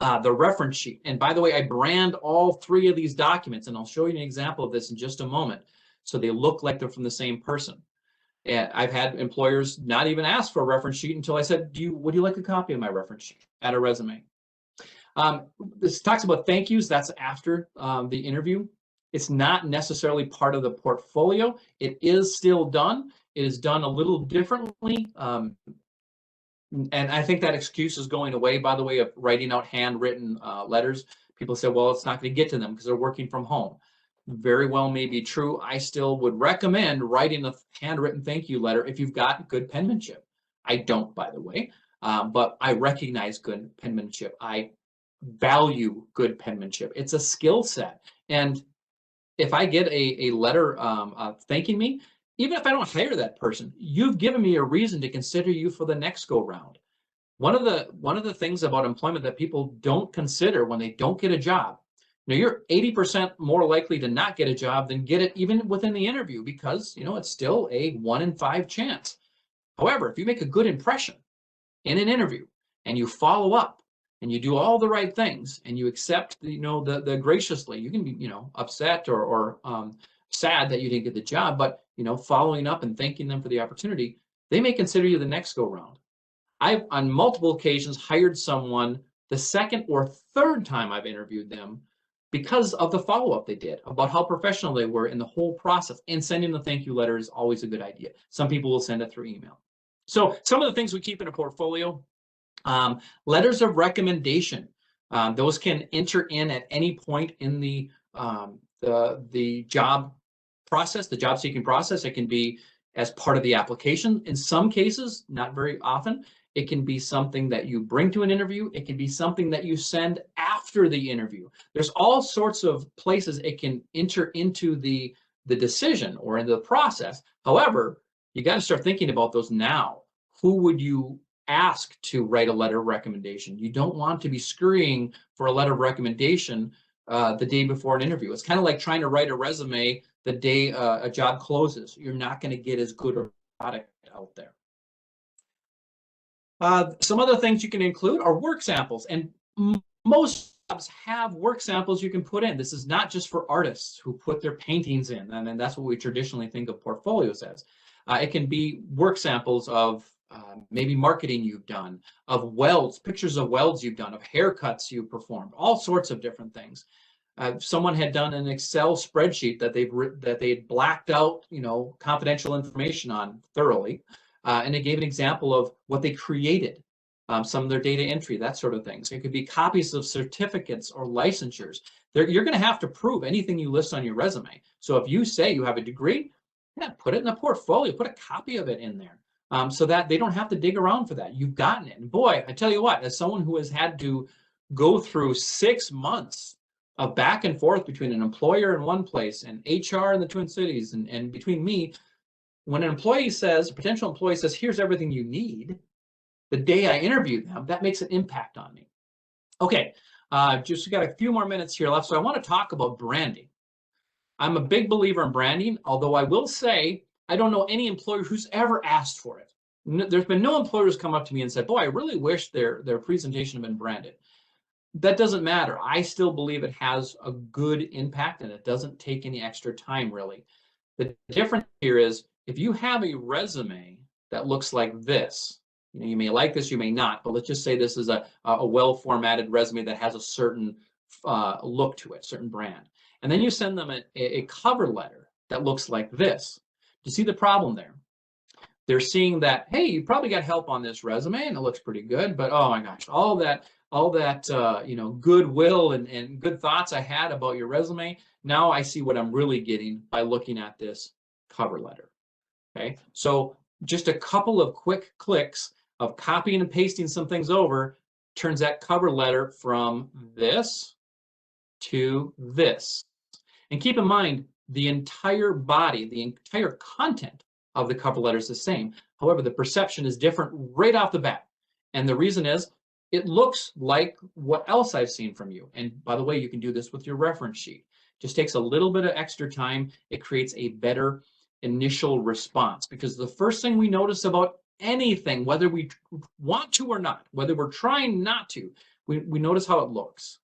The reference sheet. And by the way, I brand all three of these documents, and I'll show you an example of this in just a moment. So they look like they're from the same person. And I've had employers not even ask for a reference sheet until I said, would you like a copy of my reference sheet? Add a resume. This talks about thank yous. That's after the interview. It's not necessarily part of the portfolio. It is still done. It is done a little differently. And I think that excuse is going away, by the way, of writing out handwritten letters. People say, well, it's not going to get to them because they're working from home. Very well may be true. I still would recommend writing a handwritten thank you letter if you've got good penmanship. I don't, by the way, but I recognize good penmanship. I value good penmanship. It's a skill set. And if I get a letter thanking me, even if I don't hire that person, you've given me a reason to consider you for the next go round. One of the things about employment that people don't consider when they don't get a job, you're 80% more likely to not get a job than get it even within the interview, because it's still a 1 in 5 chance. However, if you make a good impression in an interview and you follow up and you do all the right things and you accept the graciously, you can be upset or sad that you didn't get the job, but following up and thanking them for the opportunity, they may consider you the next go round. I've on multiple occasions hired someone the second or third time I've interviewed them because of the follow-up they did, about how professional they were in the whole process. And sending the thank you letter is always a good idea. Some people will send it through email. So some of the things we keep in a portfolio, letters of recommendation. Those can enter in at any point in the job process, the job seeking process. It can be as part of the application. In some cases, not very often, it can be something that you bring to an interview. It can be something that you send after the interview. There's all sorts of places it can enter into the decision or into the process. However, you got to start thinking about those now. Who would you ask to write a letter of recommendation? You don't want to be scurrying for a letter of recommendation the day before an interview. It's kind of like trying to write a resume the day a job closes. You're not going to get as good a product out there. Some other things you can include are work samples, and most jobs have work samples you can put in. This is not just for artists who put their paintings in, and that's what we traditionally think of portfolios as. It can be work samples of maybe marketing you've done, of welds, pictures of welds you've done, of haircuts you've performed, all sorts of different things. Someone had done an Excel spreadsheet that they had blacked out, confidential information on thoroughly, and it gave an example of what they created, some of their data entry, that sort of thing. So it could be copies of certificates or licensures. You're going to have to prove anything you list on your resume. So if you say you have a degree, yeah, put it in a portfolio, put a copy of it in there, so that they don't have to dig around for that. You've gotten it. And boy, I tell you what, as someone who has had to go through 6 months of back and forth between an employer in one place and HR in the Twin Cities and between me, when an employee says, a potential employee says, here's everything you need, the day I interview them, that makes an impact on me. Okay, just got a few more minutes here left, so I want to talk about branding. I'm a big believer in branding, although I will say I don't know any employer who's ever asked for it. There's been no employer who's come up to me and said, boy, I really wish their presentation had been branded. That doesn't matter. I still believe it has a good impact and it doesn't take any extra time, really. The difference here is if you have a resume that looks like this, you may like this, you may not, but let's just say this is a well-formatted resume that has a certain look to it, certain brand. And then you send them a cover letter that looks like this. Do you see the problem there? They're seeing that, hey, you probably got help on this resume and it looks pretty good, but oh my gosh, all that goodwill and good thoughts I had about your resume, now I see what I'm really getting by looking at this cover letter. Okay, so just a couple of quick clicks of copying and pasting some things over turns that cover letter from this to this. And keep in mind, the entire body, the entire content of the cover letter is the same. However, the perception is different right off the bat. And the reason is it looks like what else I've seen from you. And by the way, you can do this with your reference sheet. Just takes a little bit of extra time. It creates a better initial response, because the first thing we notice about anything, whether we want to or not, whether we're trying not to, we notice how it looks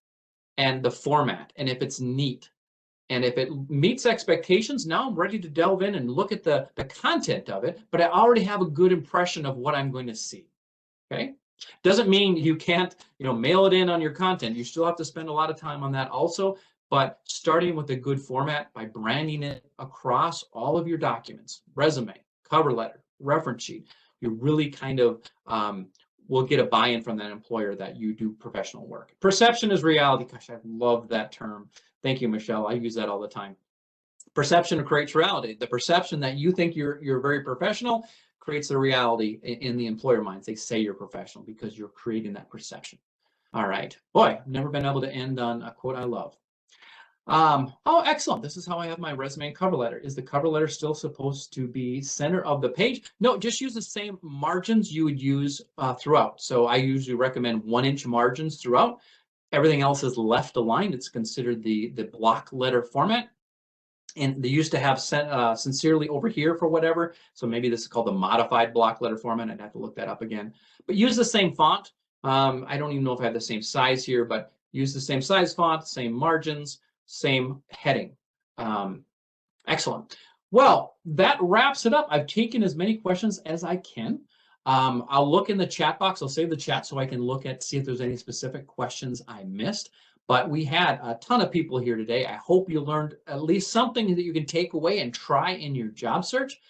and the format, and if it's neat. And if it meets expectations, now I'm ready to delve in and look at the content of it, but I already have a good impression of what I'm going to see. Okay? Doesn't mean you can't, mail it in on your content. You still have to spend a lot of time on that also, but starting with a good format by branding it across all of your documents, resume, cover letter, reference sheet, you really kind of will get a buy-in from that employer that you do professional work. Perception is reality. Gosh, I love that term. Thank you, Michelle. I use that all the time. Perception creates reality. The perception that you think you're very professional creates the reality in the employer minds. They say you're professional because you're creating that perception. All right. Boy, I've never been able to end on a quote I love. Oh, excellent. This is how I have my resume and cover letter. Is the cover letter still supposed to be center of the page? No, just use the same margins you would use throughout. So I usually recommend 1-inch margins throughout. Everything else is left aligned. It's considered the block letter format. And they used to have sincerely over here for whatever. So maybe this is called the modified block letter format. I'd have to look that up again. But use the same font. I don't even know if I have the same size here, but use the same size font, same margins, same heading. Excellent. Well, that wraps it up. I've taken as many questions as I can. I'll look in the chat box. I'll save the chat so I can look at, see if there's any specific questions I missed. But we had a ton of people here today. I hope you learned at least something that you can take away and try in your job search.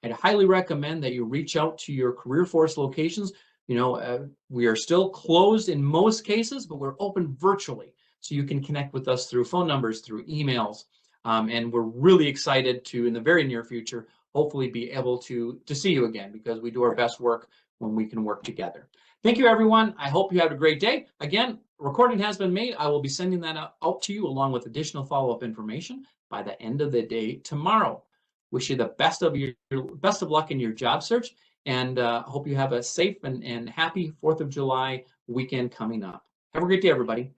I'd highly recommend that you reach out to your career force locations. We are still closed in most cases, but we're open virtually. So you can connect with us through phone numbers, through emails. And we're really excited to, in the very near future, hopefully be able to see you again, because we do our best work when we can work together. Thank you, everyone. I hope you have a great day. Again, recording has been made. I will be sending that out to you along with additional follow-up information by the end of the day tomorrow. Wish you the best of luck in your job search, and hope you have a safe and happy 4th of July weekend coming up. Have a great day, everybody.